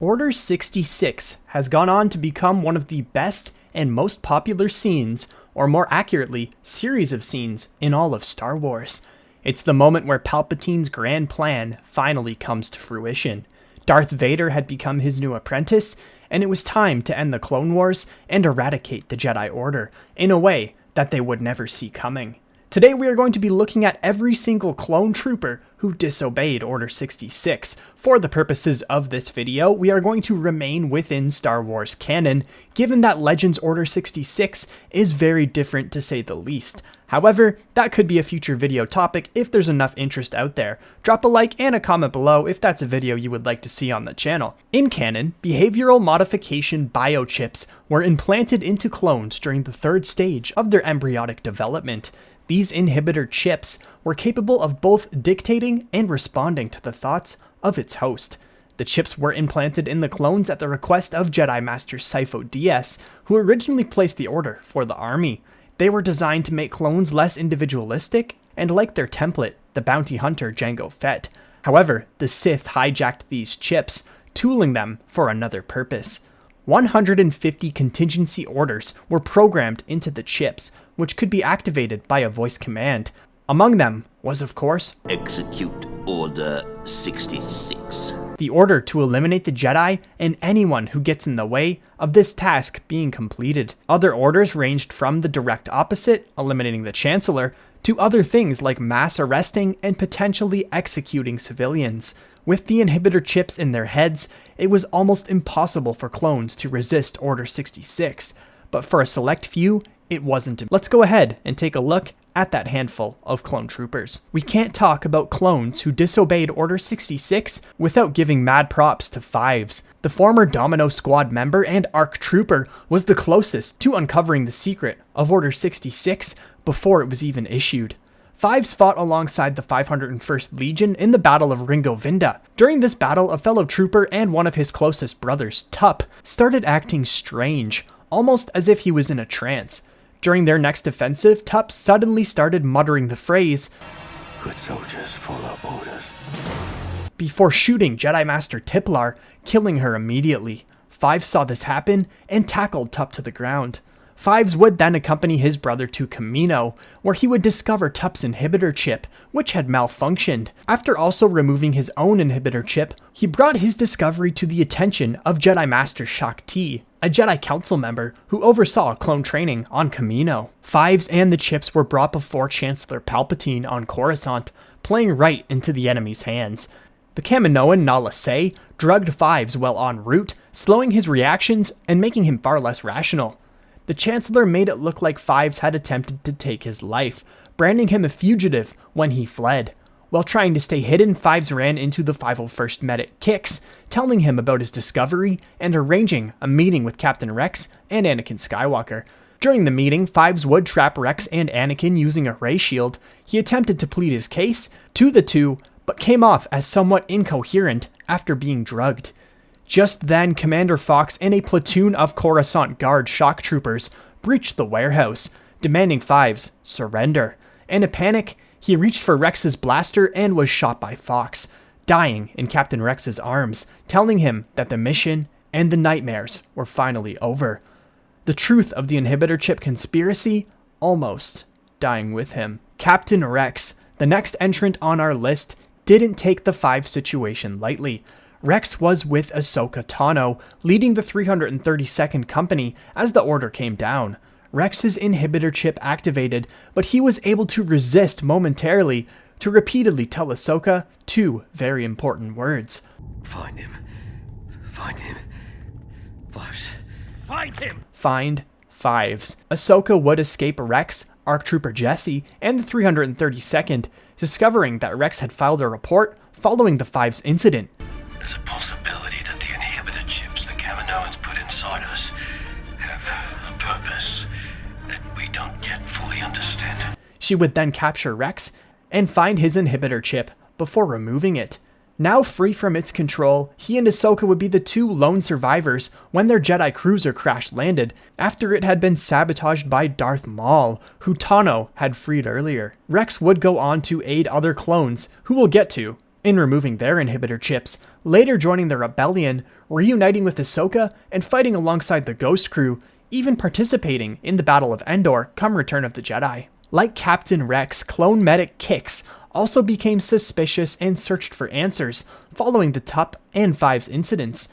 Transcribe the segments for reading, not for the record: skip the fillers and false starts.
Order 66 has gone on to become one of the best and most popular scenes, or more accurately, series of scenes, in all of Star Wars. It's the moment where Palpatine's grand plan finally comes to fruition. Darth Vader had become his new apprentice, and it was time to end the Clone Wars and eradicate the Jedi Order in a way that they would never see coming. Today we are going to be looking at every single clone trooper who disobeyed Order 66. For the purposes of this video, we are going to remain within Star Wars canon, given that Legends Order 66 is very different to say the least. However, that could be a future video topic if there's enough interest out there. Drop a like and a comment below if that's a video you would like to see on the channel. In canon, behavioral modification biochips were implanted into clones during the third stage of their embryonic development. These inhibitor chips were capable of both dictating and responding to the thoughts of its host. The chips were implanted in the clones at the request of Jedi Master Sifo Dyas, who originally placed the order for the army. They were designed to make clones less individualistic and like their template, the bounty hunter Jango Fett. However, the Sith hijacked these chips, tooling them for another purpose. 150 contingency orders were programmed into the chips, which could be activated by a voice command. Among them was, of course, Execute Order 66. The order to eliminate the Jedi and anyone who gets in the way of this task being completed. Other orders ranged from the direct opposite, eliminating the Chancellor, to other things like mass arresting and potentially executing civilians. With the inhibitor chips in their heads, it was almost impossible for clones to resist Order 66, but for a select few, it wasn't. Let's go ahead and take a look at that handful of clone troopers. We can't talk about clones who disobeyed Order 66 without giving mad props to Fives. The former Domino Squad member and ARC trooper was the closest to uncovering the secret of Order 66 before it was even issued. Fives fought alongside the 501st Legion in the Battle of Ringo Vinda. During this battle, a fellow trooper and one of his closest brothers, Tup, started acting strange, almost as if he was in a trance. During their next offensive, Tup suddenly started muttering the phrase, "Good soldiers follow orders," before shooting Jedi Master Tiplar, killing her immediately. Fives saw this happen and tackled Tup to the ground. Fives would then accompany his brother to Kamino, where he would discover Tup's inhibitor chip, which had malfunctioned. After also removing his own inhibitor chip, he brought his discovery to the attention of Jedi Master Shaak Ti, a Jedi Council member who oversaw clone training on Kamino. Fives and the chips were brought before Chancellor Palpatine on Coruscant, playing right into the enemy's hands. The Kaminoan Nala Se drugged Fives while en route, slowing his reactions and making him far less rational. The Chancellor made it look like Fives had attempted to take his life, branding him a fugitive when he fled. While trying to stay hidden, Fives ran into the 501st Medic Kix, telling him about his discovery and arranging a meeting with Captain Rex and Anakin Skywalker. During the meeting, Fives would trap Rex and Anakin using a ray shield. He attempted to plead his case to the two, but came off as somewhat incoherent after being drugged. Just then, Commander Fox and a platoon of Coruscant Guard shock troopers breached the warehouse, demanding Fives surrender. In a panic, he reached for Rex's blaster and was shot by Fox, dying in Captain Rex's arms, telling him that the mission and the nightmares were finally over. The truth of the inhibitor chip conspiracy almost dying with him. Captain Rex, the next entrant on our list, didn't take the Fives situation lightly. Rex was with Ahsoka Tano, leading the 332nd Company as the order came down. Rex's inhibitor chip activated, but he was able to resist momentarily to repeatedly tell Ahsoka two very important words. "Find him. Find him. Fives. Find him! Find Fives. Ahsoka would escape Rex, ARC Trooper Jesse, and the 332nd, discovering that Rex had filed a report following the Fives incident. There's a possibility that the inhibitor chips the Kaminoans put inside us have a purpose that we don't yet fully understand. She would then capture Rex and find his inhibitor chip before removing it. Now free from its control, he and Ahsoka would be the two lone survivors when their Jedi cruiser crash landed after it had been sabotaged by Darth Maul, who Tano had freed earlier. Rex would go on to aid other clones, who we'll get to, in removing their inhibitor chips, later joining the rebellion, reuniting with Ahsoka, and fighting alongside the Ghost Crew, even participating in the Battle of Endor come Return of the Jedi. Like Captain Rex, clone medic Kix also became suspicious and searched for answers following the Tup and Fives incidents.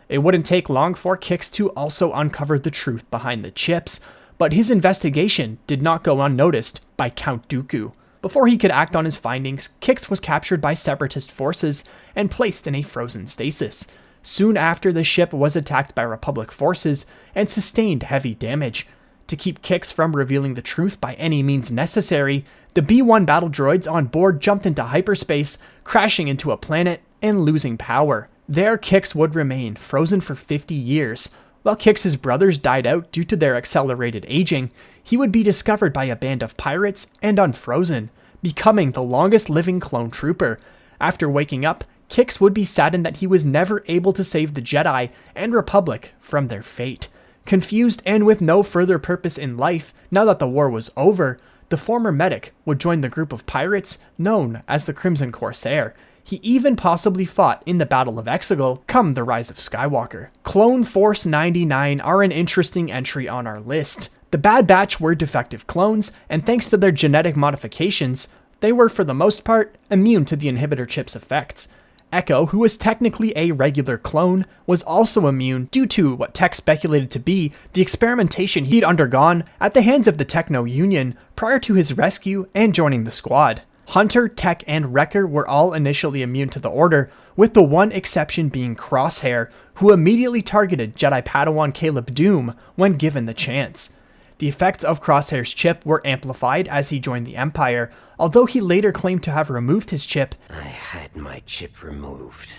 It wouldn't take long for Kix to also uncover the truth behind the chips, but his investigation did not go unnoticed by Count Dooku. Before he could act on his findings, Kix was captured by Separatist forces and placed in a frozen stasis. Soon after, the ship was attacked by Republic forces and sustained heavy damage. To keep Kix from revealing the truth by any means necessary, the B-1 battle droids on board jumped into hyperspace, crashing into a planet and losing power. There, Kix would remain, frozen for 50 years. While Kix's brothers died out due to their accelerated aging, he would be discovered by a band of pirates and unfrozen, becoming the longest living clone trooper. After waking up, Kix would be saddened that he was never able to save the Jedi and Republic from their fate. Confused and with no further purpose in life, now that the war was over, the former medic would join the group of pirates known as the Crimson Corsair. He even possibly fought in the Battle of Exegol, come the rise of Skywalker. Clone Force 99 are an interesting entry on our list. The Bad Batch were defective clones, and thanks to their genetic modifications, they were for the most part immune to the inhibitor chip's effects. Echo, who was technically a regular clone, was also immune due to what Tech speculated to be the experimentation he'd undergone at the hands of the Techno Union prior to his rescue and joining the squad. Hunter, Tech, and Wrecker were all initially immune to the Order, with the one exception being Crosshair, who immediately targeted Jedi Padawan Caleb Doom when given the chance. The effects of Crosshair's chip were amplified as he joined the Empire, although he later claimed to have removed his chip. I had my chip removed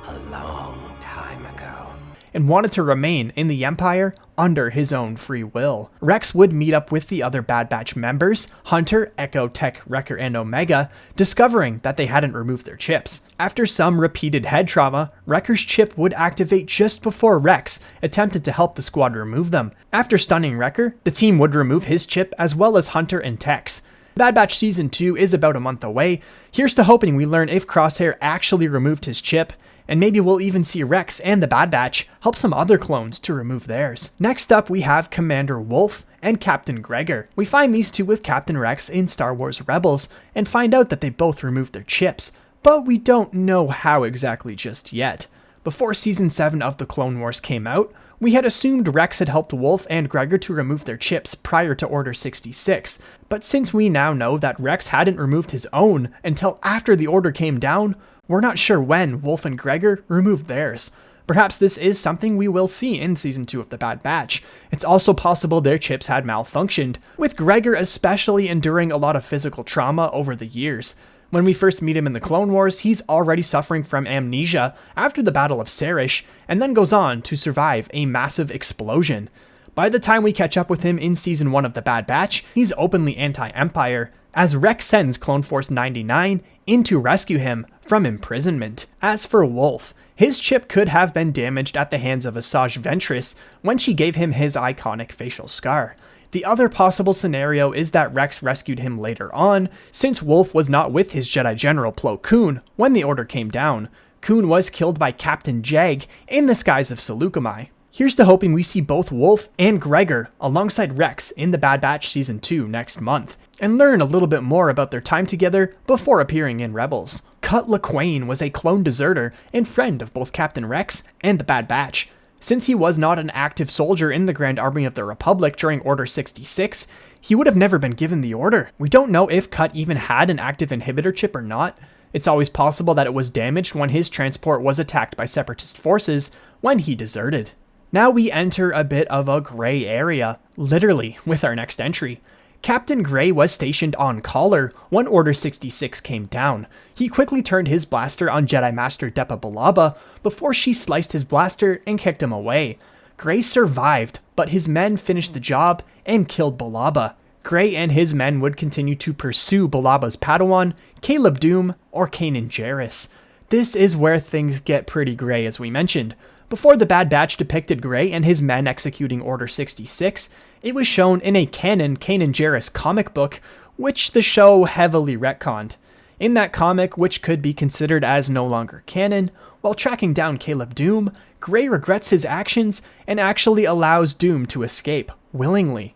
a long time ago. And wanted to remain in the Empire under his own free will. Rex would meet up with the other Bad Batch members, Hunter, Echo, Tech, Wrecker, and Omega, discovering that they hadn't removed their chips. After some repeated head trauma, Wrecker's chip would activate just before Rex attempted to help the squad remove them. After stunning Wrecker, the team would remove his chip as well as Hunter and Tech's. Bad Batch Season 2 is about a month away. Here's to hoping we learn if Crosshair actually removed his chip, and maybe we'll even see Rex and the Bad Batch help some other clones to remove theirs. Next up, we have Commander Wolf and Captain Gregor. We find these two with Captain Rex in Star Wars Rebels, and find out that they both removed their chips, but we don't know how exactly just yet. Before Season 7 of the Clone Wars came out, we had assumed Rex had helped Wolf and Gregor to remove their chips prior to Order 66, but since we now know that Rex hadn't removed his own until after the Order came down, we're not sure when Wolf and Gregor removed theirs. Perhaps this is something we will see in Season 2 of The Bad Batch. It's also possible their chips had malfunctioned, with Gregor especially enduring a lot of physical trauma over the years. When we first meet him in the Clone Wars, he's already suffering from amnesia after the Battle of Serish, and then goes on to survive a massive explosion. By the time we catch up with him in Season 1 of The Bad Batch, he's openly anti-Empire, as Rex sends Clone Force 99 in to rescue him from imprisonment. As for Wolf, his chip could have been damaged at the hands of Asajj Ventress when she gave him his iconic facial scar. The other possible scenario is that Rex rescued him later on, since Wolf was not with his Jedi General Plo Koon when the Order came down. Koon was killed by Captain Jag in the skies of Seleucami. Here's to hoping we see both Wolf and Gregor alongside Rex in The Bad Batch Season 2 next month, and learn a little bit more about their time together before appearing in Rebels. Cut Lawquane was a clone deserter and friend of both Captain Rex and the Bad Batch. Since he was not an active soldier in the Grand Army of the Republic during Order 66, he would have never been given the order. We don't know if Cut even had an active inhibitor chip or not. It's always possible that it was damaged when his transport was attacked by Separatist forces when he deserted. Now we enter a bit of a gray area, literally, with our next entry. Captain Gray was stationed on Collar when Order 66 came down. He quickly turned his blaster on Jedi Master Depa Billaba before she sliced his blaster and kicked him away. Gray survived, but his men finished the job and killed Billaba. Gray and his men would continue to pursue Bilaba's Padawan, Caleb Doom, or Kanan Jarrus. This is where things get pretty gray, as we mentioned. Before The Bad Batch depicted Gray and his men executing Order 66, it was shown in a canon Kanan Jarrus comic book, which the show heavily retconned. In that comic, which could be considered as no longer canon, While tracking down Caleb Doom, Gray regrets his actions and actually allows Doom to escape, willingly.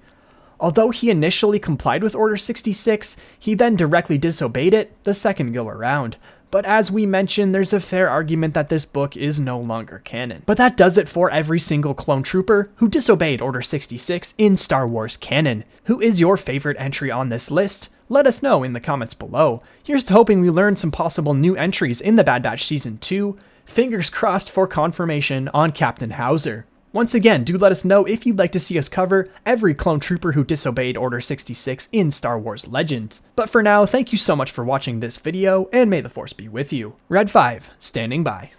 Although he initially complied with Order 66, he then directly disobeyed it the second go around. But as we mentioned, there's a fair argument that this book is no longer canon. But that does it for every single clone trooper who disobeyed Order 66 in Star Wars canon. Who is your favorite entry on this list? Let us know in the comments below. Here's to hoping we learn some possible new entries in the Bad Batch Season 2. Fingers crossed for confirmation on Captain Hauser. Once again, do let us know if you'd like to see us cover every clone trooper who disobeyed Order 66 in Star Wars Legends. But for now, thank you so much for watching this video, and may the Force be with you. Red 5, standing by.